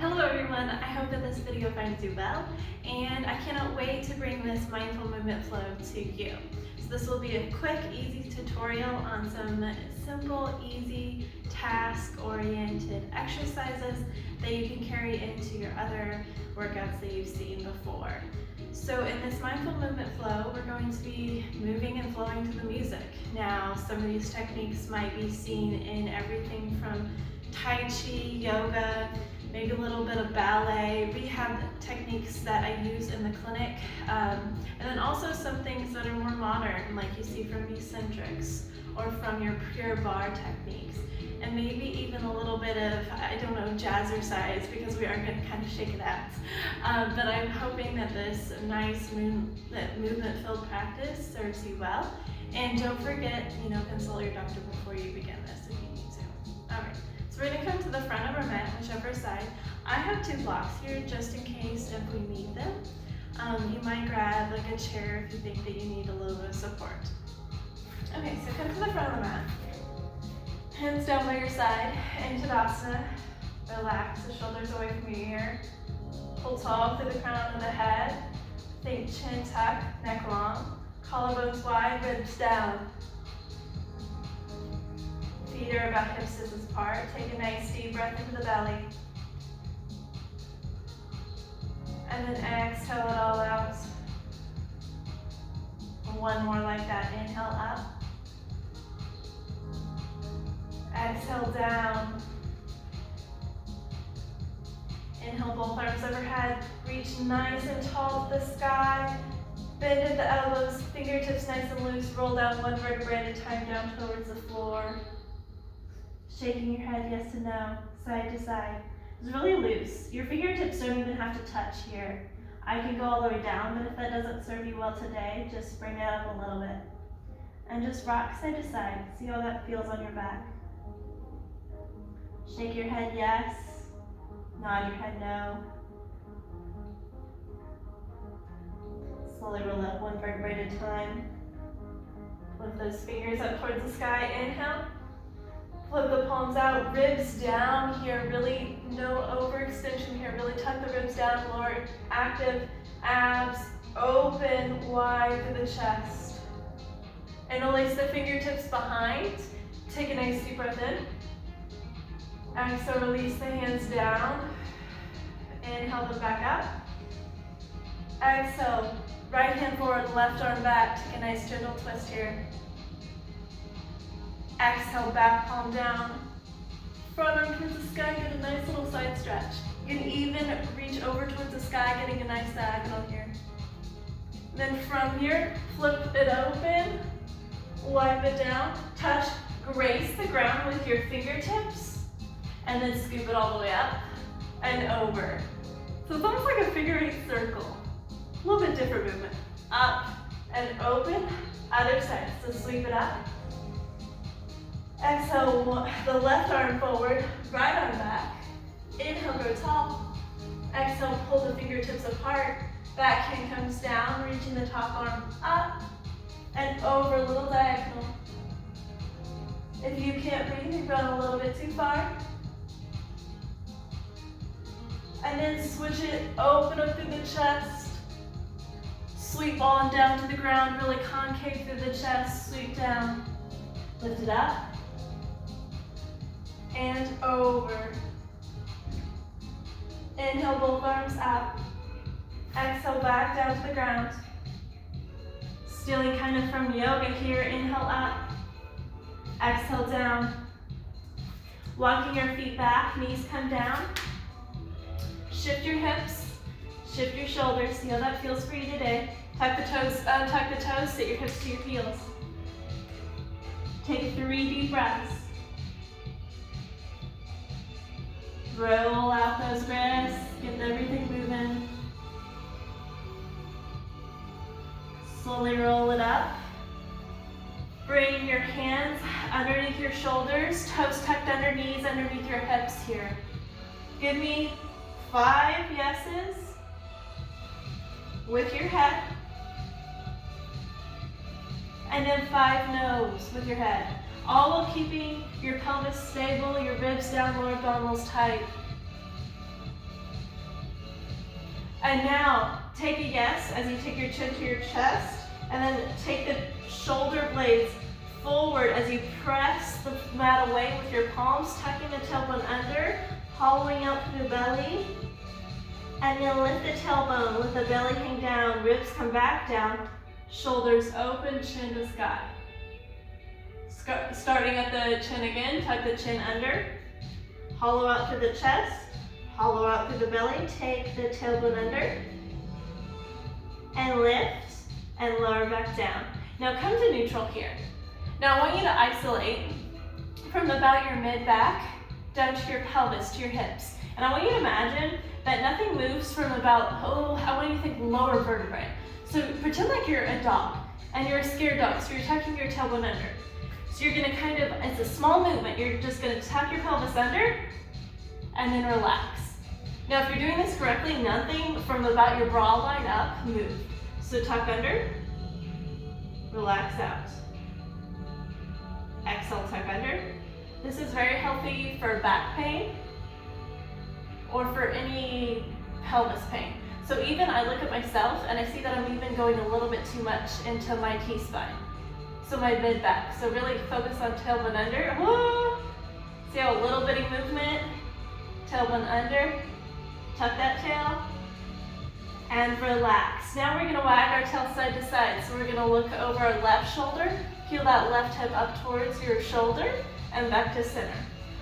Hello everyone, I hope that this video finds you well, and I cannot wait to bring this mindful movement flow to you. So this will be a quick, easy tutorial on some simple, easy, task-oriented exercises that you can carry into your other workouts that you've seen before. So in this mindful movement flow, we're going to be moving and flowing to the music. Now, some of these techniques might be seen in everything from Tai Chi, yoga, maybe a little bit of ballet, rehab techniques that I use in the clinic, and then also some things that are more modern, like you see from eccentrics or from your pure bar techniques, and maybe even a little bit of, I don't know, jazzercise, because we are going to kind of shake it out. But I'm hoping that this nice movement-filled practice serves you well. And don't forget, consult your doctor before you begin this if you need to. All right. So we're going to come to the front of our mat, whichever side. I have two blocks here just in case if we need them. You might grab like a chair if you think that you need a little bit of support. Okay, so come to the front of the mat. Hands down by your side, into Tadasana. Relax the shoulders away from your ear. Pull tall through the crown of the head. Think chin tuck, neck long. Collarbones wide, ribs down. Feet are about hip distance apart. Take a nice deep breath into the belly. And then exhale it all out. One more like that. Inhale up. Exhale down. Inhale, both arms overhead. Reach nice and tall to the sky. Bend at the elbows, fingertips nice and loose. Roll down one vertebrae at a time down towards the floor. Shaking your head yes to no, side to side. It's really loose. Your fingertips don't even have to touch here. I can go all the way down, but if that doesn't serve you well today, just bring it up a little bit. And just rock side to side. See how that feels on your back. Shake your head yes, nod your head no. Slowly roll up one vertebrae at a time. Lift those fingers up towards the sky. Inhale. Flip the palms out, ribs down here, really no overextension here, really tuck the ribs down, lower, active abs, open wide through the chest. And release the fingertips behind. Take a nice deep breath in. Exhale, release the hands down. Inhale them back up. Exhale, right hand forward, left arm back. Take a nice gentle twist here. Exhale, back palm down. Front arm towards the sky, get a nice little side stretch. You can even reach over towards the sky, getting a nice diagonal here. Then from here, flip it open, wipe it down, touch, grace the ground with your fingertips, and then scoop it all the way up and over. So it's almost like a figure eight circle. A little bit different movement. Up and open, other side. So sweep it up. Exhale, the left arm forward, right arm back. Inhale, grow tall. Exhale, pull the fingertips apart. Back hand comes down, reaching the top arm up and over, a little diagonal. If you can't breathe, you've gone a little bit too far. And then switch it, open up through the chest. Sweep on down to the ground, really concave through the chest. Sweep down, lift it up. And over. Inhale, both arms up. Exhale, back down to the ground. Stealing kind of from yoga here. Inhale up. Exhale down. Walking your feet back, knees come down. Shift your hips, shift your shoulders. See how that feels for you today. Tuck the toes, untuck the toes, sit your hips to your heels. Take 3 deep breaths. Roll out those wrists, get everything moving. Slowly roll it up. Bring your hands underneath your shoulders, toes tucked under knees, underneath your hips here. Give me 5 yeses with your head. And then 5 no's with your head. All while keeping your pelvis stable, your ribs down, lower abdominals tight. And now take a yes as you take your chin to your chest, and then take the shoulder blades forward as you press the mat away with your palms, tucking the tailbone under, hollowing out through the belly. And then lift the tailbone, let the belly hang down, ribs come back down, shoulders open, chin to sky. Starting at the chin again, tuck the chin under, hollow out through the chest, hollow out through the belly, take the tailbone under, and lift, and lower back down. Now come to neutral here. Now I want you to isolate from about your mid-back down to your pelvis, to your hips. And I want you to imagine that nothing moves from about, I want you to think lower vertebrae. So pretend like you're a dog, and you're a scared dog, so you're tucking your tailbone under. So you're gonna kind of, it's a small movement, you're just gonna tuck your pelvis under, and then relax. Now if you're doing this correctly, nothing from about your bra line up, move. So tuck under, relax out. Exhale, tuck under. This is very healthy for back pain or for any pelvis pain. So even I look at myself and I see that I'm even going a little bit too much into my T-spine. So my mid-back. So really focus on tailbone under. Whoa. See how a little bitty movement, tailbone under, tuck that tail, and relax. Now we're gonna wag our tail side to side. So we're gonna look over our left shoulder, peel that left hip up towards your shoulder, and back to center.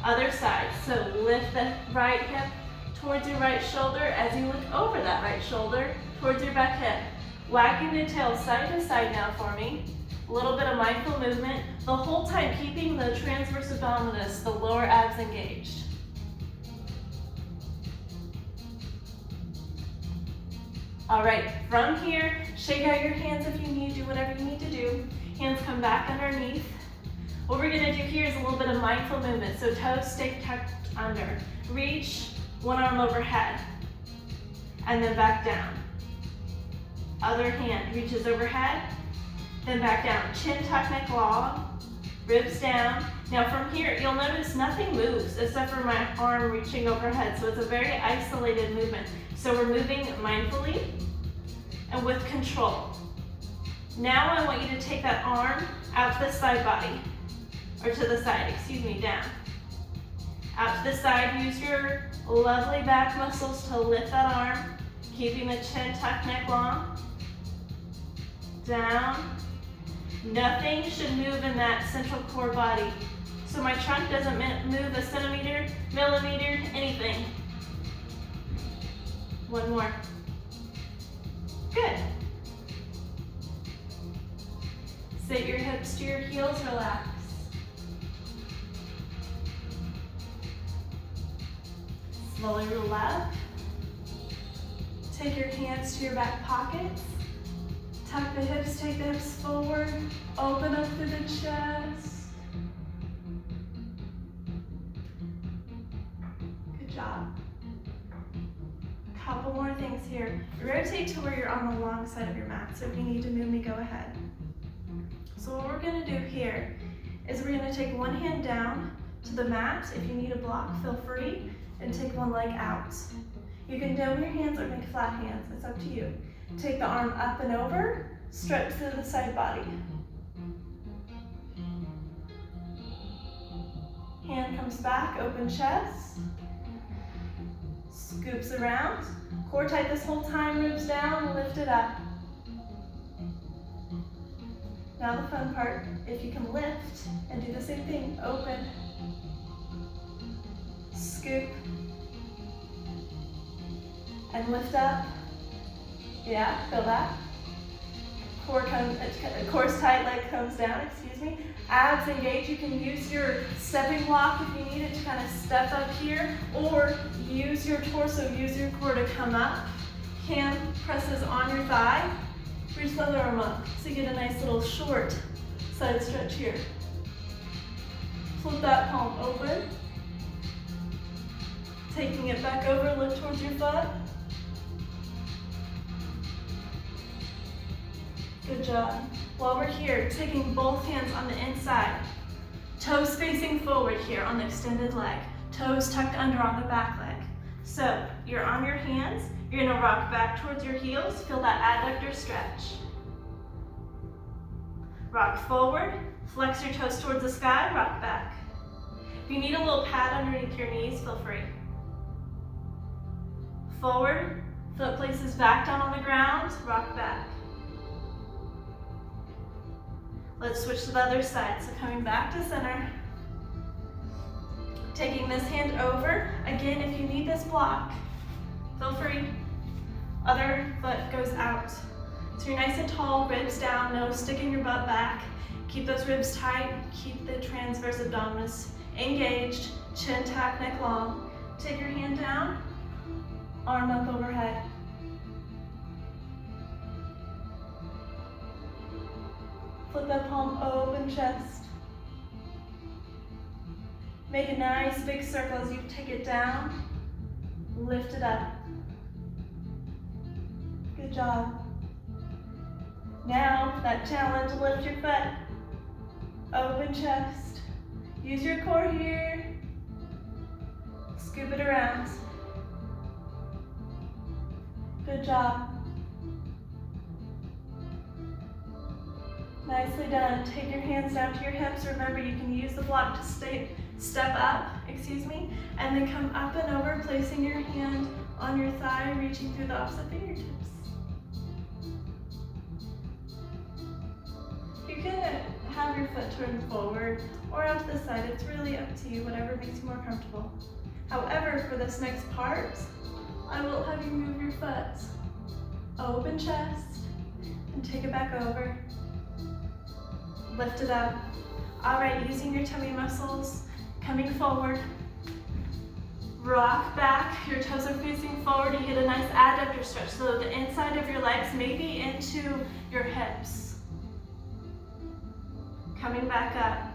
Other side, so lift the right hip towards your right shoulder as you look over that right shoulder towards your back hip. Wagging the tail side to side now for me. A little bit of mindful movement, the whole time keeping the transverse abdominis, the lower abs engaged. All right, from here, shake out your hands if you need, do whatever you need to do. Hands come back underneath. What we're gonna do here is a little bit of mindful movement. So toes stay tucked under. Reach, one arm overhead, and then back down. Other hand reaches overhead, then back down. Chin tuck, neck long, ribs down. Now from here, you'll notice nothing moves except for my arm reaching overhead. So it's a very isolated movement. So we're moving mindfully and with control. Now I want you to take that arm out to the side body, or to the side, excuse me, down. Out to the side, use your lovely back muscles to lift that arm, keeping the chin tucked, neck long. Down. Nothing should move in that central core body. So my trunk doesn't move a centimeter, millimeter, anything. One more. Good. Sit your hips to your heels, relax. Slowly roll up. Take your hands to your back pockets. Tuck the hips, take the hips forward. Open up through the chest. Good job. Couple more things here. Rotate to where you're on the long side of your mat. So if you need to move me, go ahead. So what we're gonna do here is we're gonna take one hand down to the mat. If you need a block, feel free, and take one leg out. You can dome your hands or make flat hands, it's up to you. Take the arm up and over, stretch to the side body. Hand comes back, open chest. Scoops around. Core tight this whole time, ribs down, lift it up. Now the fun part, if you can lift and do the same thing, open, scoop, and lift up. Yeah, feel that? Core's tight, leg comes down, excuse me. Abs engage, you can use your stepping block if you need it to kind of step up here, or use your torso, use your core to come up. Hand presses on your thigh, reach the other arm up, so you get a nice little short side stretch here. Flip that palm open, taking it back over, lift towards your foot. Good job. While we're here, taking both hands on the inside. Toes facing forward here on the extended leg. Toes tucked under on the back leg. So you're on your hands, you're gonna rock back towards your heels, feel that adductor stretch. Rock forward, flex your toes towards the sky, rock back. If you need a little pad underneath your knees, feel free. Forward, foot places back down on the ground, rock back. Let's switch to the other side. So coming back to center, taking this hand over. Again, if you need this block, feel free. Other foot goes out. So you're nice and tall, ribs down, no sticking your butt back. Keep those ribs tight, keep the transverse abdominis engaged, chin tuck, neck long. Take your hand down, arm up overhead. Flip that palm open, chest. Make a nice big circle as you take it down, lift it up. Good job. Now, that challenge, lift your foot, open chest. Use your core here. Scoop it around. Good job. Nicely done. Take your hands down to your hips. Remember, you can use the block to step up, and then come up and over, placing your hand on your thigh, reaching through the opposite fingertips. You can have your foot turned forward or out to the side. It's really up to you, whatever makes you more comfortable. However, for this next part, I will have you move your foot. Open chest, and take it back over. Lift it up. All right, using your tummy muscles, coming forward. Rock back, your toes are facing forward. You get a nice adductor stretch, so the inside of your legs may be into your hips. Coming back up.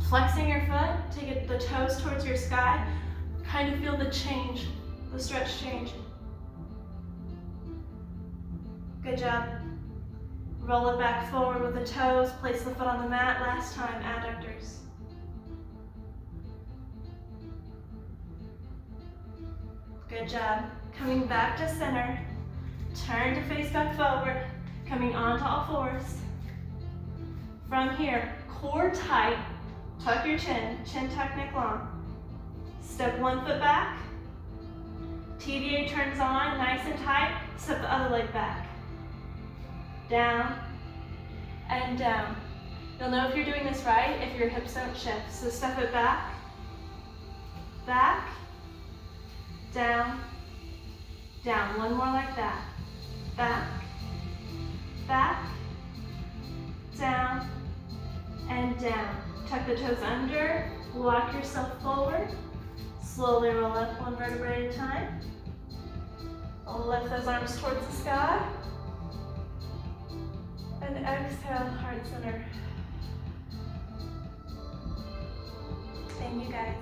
Flexing your foot, take the toes towards your sky. Kind of feel the change, the stretch change. Good job. Roll it back forward with the toes, place the foot on the mat. Last time, adductors. Good job. Coming back to center. Turn to face back forward. Coming onto all fours. From here, core tight. Tuck your chin. Chin tuck, neck long. Step one foot back. TVA turns on, nice and tight. Step the other leg back. Down and down. You'll know if you're doing this right if your hips don't shift. So step it back, back, down, down. One more like that. Back, back, down, and down. Tuck the toes under, walk yourself forward. Slowly roll up one vertebrae at a time. Lift those arms towards the sky. And exhale, heart center. Thank you guys.